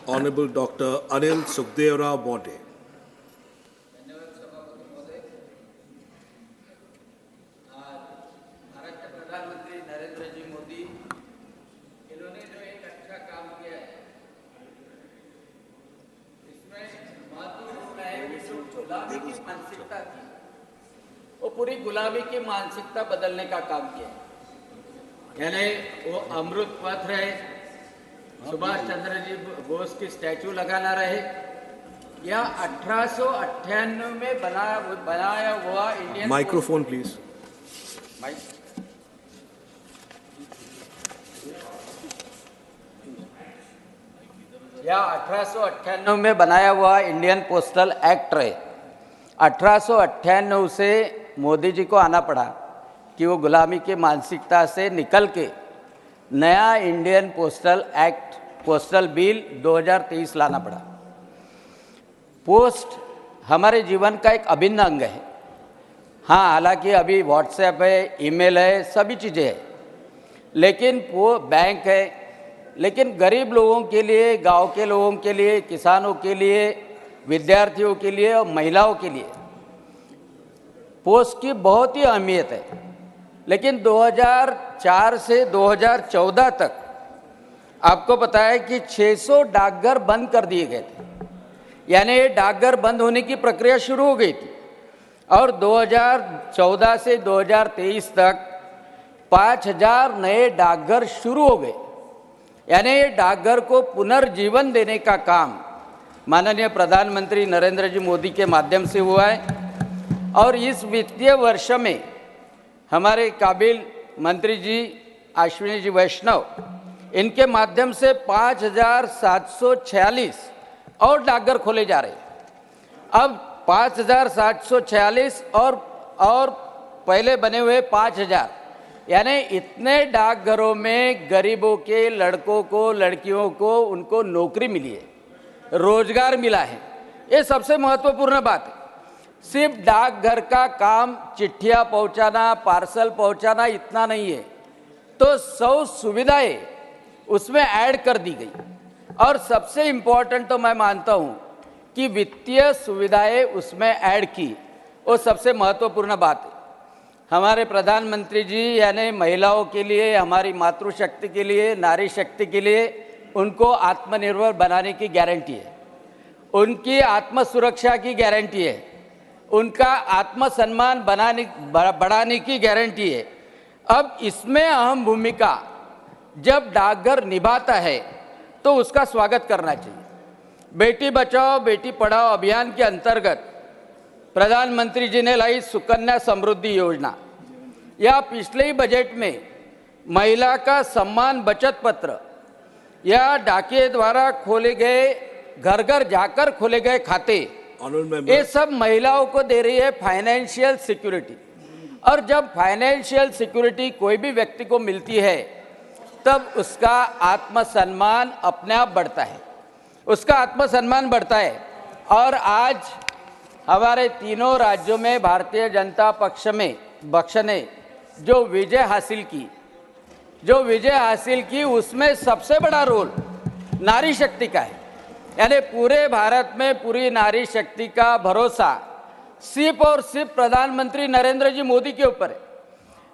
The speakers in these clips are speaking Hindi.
Honorable Dr. Anil Sukhdevra Bonde. Bharat के प्रधानमंत्री नरेंद्र जी मोदी इन्होंने जो एक अच्छा काम किया है, इसमें महत्वपूर्ण है कि जो गुलामी की मानसिकता थी, वो पूरी गुलामी की मानसिकता बदलने का काम किया। यानी वो अमृत पथ रहे, सुभाष चंद्र जी बोस की स्टैचू लगाना रहे, या 1898 में बनाया हुआ इंडियन Microphone, please. या 1898 में बनाया हुआ इंडियन पोस्टल एक्ट रहे। 1898 से मोदी जी को आना पड़ा कि वो गुलामी की मानसिकता से निकल के नया Indian postal act, postal bill 2023 लाना पड़ा। पोस्ट हमारे जीवन का एक अभिन्न अंग है। हाँ, हालांकि अभी व्हाट्सएप है, ईमेल है, सभी चीज़ें हैं, लेकिन वो बैंक है, लेकिन गरीब लोगों के लिए, गांव के लोगों के लिए, किसानों के लिए, विद्यार्थियों के लिए और महिलाओं के लिए पोस्ट की बहुत ही अहमियत है। लेकिन 2004 से 2014 तक आपको पता है कि 600 डाकघर बंद कर दिए गए थे। यानी डाकघर बंद होने की प्रक्रिया शुरू हो गई थी और 2014 से 2023 तक 5000 नए डाकघर शुरू हो गए। यानी डाकघर को पुनर्जीवन देने का काम माननीय प्रधानमंत्री नरेंद्र जी मोदी के माध्यम से हुआ है। और इस वित्तीय वर्ष में हमारे काबिल मंत्री जी अश्विनी जी वैष्णव, इनके माध्यम से 5746 और डाकघर खोले जा रहे हैं। अब 5746 और पहले बने हुए 5000, यानी इतने डाकघरों में गरीबों के लड़कों को, लड़कियों को, उनको नौकरी मिली है, रोजगार मिला है। ये सबसे महत्वपूर्ण बात है। सिर्फ डाकघर का काम चिट्ठियां पहुंचाना, पार्सल पहुंचाना इतना नहीं है, तो 100 सुविधाएं उसमें ऐड कर दी गई। और सबसे इम्पोर्टेंट तो मैं मानता हूं कि वित्तीय सुविधाएं उसमें ऐड की, वो सबसे महत्वपूर्ण बात है। हमारे प्रधानमंत्री जी यानी महिलाओं के लिए, हमारी मातृशक्ति के लिए, नारी शक्ति के लिए उनको आत्मनिर्भर बनाने की गारंटी है, उनकी आत्म सुरक्षा की गारंटी है, उनका आत्मसम्मान बढ़ाने की गारंटी है। अब इसमें अहम भूमिका जब डाकघर निभाता है तो उसका स्वागत करना चाहिए। बेटी बचाओ बेटी पढ़ाओ अभियान के अंतर्गत प्रधानमंत्री जी ने लाई सुकन्या समृद्धि योजना, या पिछले ही बजट में महिला का सम्मान बचत पत्र, या डाकिये द्वारा खोले गए, घर घर जाकर खोले गए खाते, ये सब महिलाओं को दे रही है फाइनेंशियल सिक्योरिटी। और जब फाइनेंशियल सिक्योरिटी कोई भी व्यक्ति को मिलती है तब उसका आत्मसम्मान अपने आप बढ़ता है, उसका आत्मसम्मान बढ़ता है। और आज हमारे तीनों राज्यों में भारतीय जनता पक्ष ने जो विजय हासिल की उसमें सबसे बड़ा रोल नारी शक्ति का है। यानी पूरे भारत में पूरी नारी शक्ति का भरोसा सिर्फ और सिर्फ प्रधानमंत्री नरेंद्र जी मोदी के ऊपर है।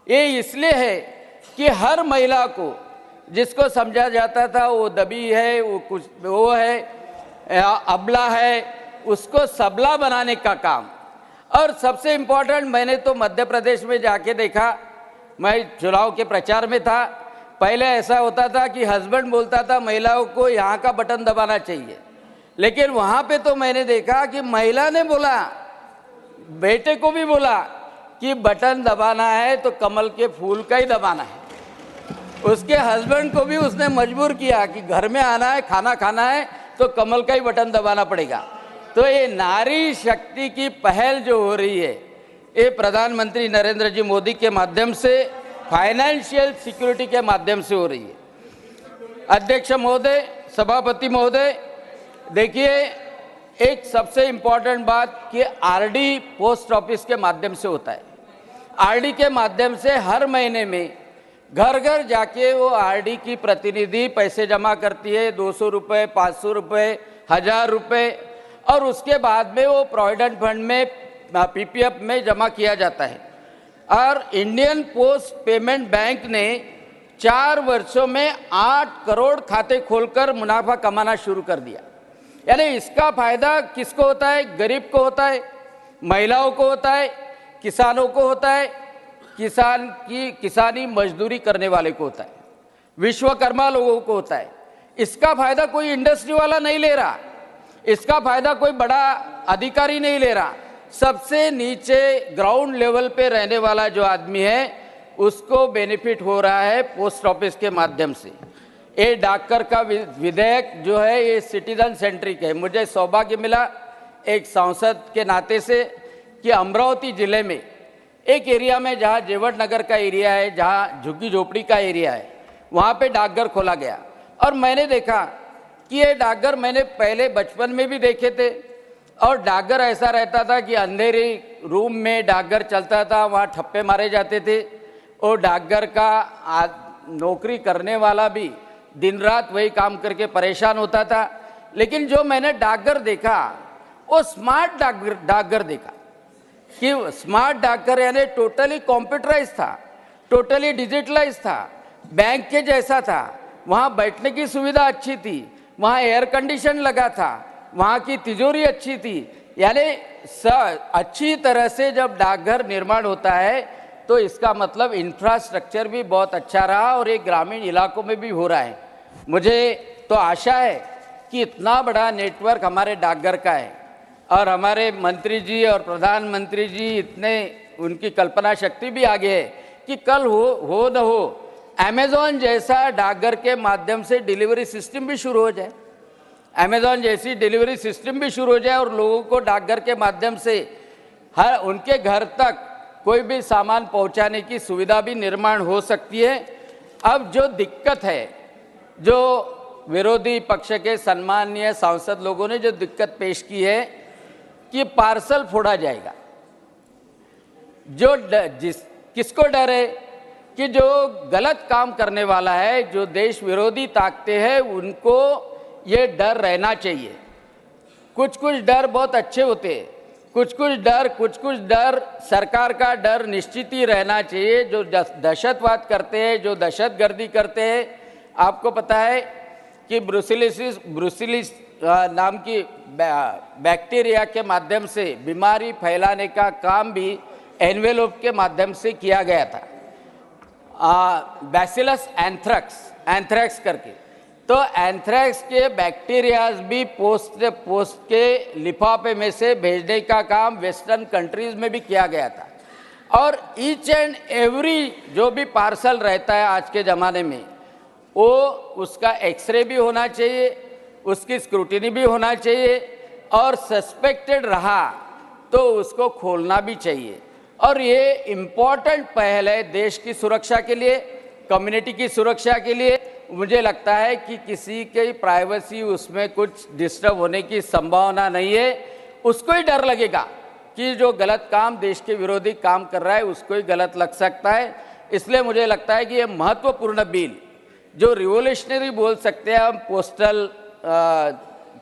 ये इसलिए है कि हर महिला को, जिसको समझा जाता था वो दबी है, वो है अबला है, उसको सबला बनाने का काम। और सबसे इम्पोर्टेंट, मैंने तो मध्य प्रदेश में जाके देखा, मैं चुनाव के प्रचार में था, पहले ऐसा होता था कि हस्बैंड बोलता था महिलाओं को यहाँ का बटन दबाना चाहिए, लेकिन वहाँ पे तो मैंने देखा कि महिला ने बोला, बेटे को भी बोला कि बटन दबाना है तो कमल के फूल का ही दबाना है। उसके हस्बैंड को भी उसने मजबूर किया कि घर में आना है, खाना खाना है तो कमल का ही बटन दबाना पड़ेगा। तो ये नारी शक्ति की पहल जो हो रही है, ये प्रधानमंत्री नरेंद्र जी मोदी के माध्यम से, फाइनेंशियल सिक्योरिटी के माध्यम से हो रही है। अध्यक्ष महोदय, सभापति महोदय, देखिए एक सबसे इम्पोर्टेंट बात कि आरडी पोस्ट ऑफिस के माध्यम से होता है। आरडी के माध्यम से हर महीने में घर घर जाके वो आरडी की प्रतिनिधि पैसे जमा करती है, 200 रुपये, 500 रुपये, 1000 रुपये, और उसके बाद में वो प्रोविडेंट फंड में पीपीएफ में जमा किया जाता है। और इंडियन पोस्ट पेमेंट बैंक ने 4 वर्षों में 8 करोड़ खाते खोलकर मुनाफा कमाना शुरू कर दिया। यानी इसका फायदा किसको होता है? गरीब को होता है, महिलाओं को होता है, किसानों को होता है, किसानी मजदूरी करने वाले को होता है, विश्वकर्मा लोगों को होता है। इसका फायदा कोई इंडस्ट्री वाला नहीं ले रहा, इसका फायदा कोई बड़ा अधिकारी नहीं ले रहा। सबसे नीचे ग्राउंड लेवल पे रहने वाला जो आदमी है उसको बेनिफिट हो रहा है पोस्ट ऑफिस के माध्यम से। ये डाकघर का विधेयक जो है ये सिटीजन सेंट्रिक है। मुझे सौभाग्य मिला एक सांसद के नाते से कि अमरावती जिले में एक एरिया में जहाँ जेवट नगर का एरिया है, जहाँ झुग्गी झोपड़ी का एरिया है, वहाँ पे डाकघर खोला गया। और मैंने देखा कि ये डाकघर मैंने पहले बचपन में भी देखे थे, और डाकघर ऐसा रहता था कि अंधेरे रूम में डाकघर चलता था, वहाँ ठप्पे मारे जाते थे, और डाकघर का नौकरी करने वाला भी दिन रात वही काम करके परेशान होता था। लेकिन जो मैंने डाकघर देखा वो स्मार्ट डाकघर देखा कि स्मार्ट डाकघर यानी टोटली कंप्यूटराइज था, टोटली डिजिटलाइज था, बैंक के जैसा था। वहाँ बैठने की सुविधा अच्छी थी, वहाँ एयर कंडीशन लगा था, वहाँ की तिजोरी अच्छी थी। यानी अच्छी तरह से जब डाकघर निर्माण होता है तो इसका मतलब इंफ्रास्ट्रक्चर भी बहुत अच्छा रहा और एक ग्रामीण इलाकों में भी हो रहा है। मुझे तो आशा है कि इतना बड़ा नेटवर्क हमारे डाकघर का है, और हमारे मंत्री जी और प्रधानमंत्री जी इतने उनकी कल्पना शक्ति भी आगे है कि कल हो न हो अमेज़ॉन जैसा डाकघर के माध्यम से डिलीवरी सिस्टम भी शुरू हो जाए, अमेज़ॉन जैसी डिलीवरी सिस्टम भी शुरू हो जाए और लोगों को डाकघर के माध्यम से हर उनके घर तक कोई भी सामान पहुंचाने की सुविधा भी निर्माण हो सकती है। अब जो दिक्कत है, जो विरोधी पक्ष के सम्माननीय सांसद लोगों ने जो दिक्कत पेश की है कि पार्सल फोड़ा जाएगा, जो किसको डर है कि जो गलत काम करने वाला है, जो देश विरोधी ताकतें हैं, उनको ये डर रहना चाहिए। कुछ डर बहुत अच्छे होते हैं, कुछ डर सरकार का डर निश्चित ही रहना चाहिए। जो दहशतवाद करते हैं, जो दहशतगर्दी करते हैं, आपको पता है कि ब्रुसिलिस नाम की बैक्टीरिया के माध्यम से बीमारी फैलाने का काम भी एनवेलोप के माध्यम से किया गया था, बैसिलस एंथ्रैक्स करके। तो एंथ्रैक्स के बैक्टीरियाज भी पोस्ट के लिफाफे में से भेजने का काम वेस्टर्न कंट्रीज में भी किया गया था। और ईच एंड एवरी जो भी पार्सल रहता है आज के ज़माने में, वो उसका एक्सरे भी होना चाहिए, उसकी स्क्रूटिनी भी होना चाहिए, और सस्पेक्टेड रहा तो उसको खोलना भी चाहिए। और ये इम्पॉर्टेंट पहल है देश की सुरक्षा के लिए, कम्युनिटी की सुरक्षा के लिए। मुझे लगता है कि किसी की प्राइवेसी उसमें कुछ डिस्टर्ब होने की संभावना नहीं है। उसको ही डर लगेगा कि जो गलत काम, देश के विरोधी काम कर रहा है, उसको ही गलत लग सकता है। इसलिए मुझे लगता है कि ये महत्वपूर्ण बिल, जो रिवोल्यूशनरी बोल सकते हैं हम,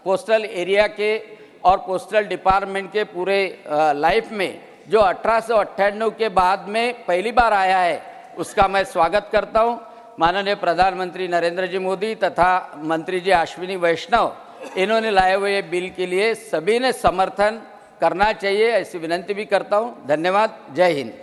पोस्टल एरिया के और पोस्टल डिपार्टमेंट के पूरे लाइफ में, जो 1898 के बाद में पहली बार आया है, उसका मैं स्वागत करता हूं। माननीय प्रधानमंत्री नरेंद्र जी मोदी तथा मंत्री जी अश्विनी वैष्णव, इन्होंने लाए हुए बिल के लिए सभी ने समर्थन करना चाहिए, ऐसी विनती भी करता हूं। धन्यवाद। जय हिंद।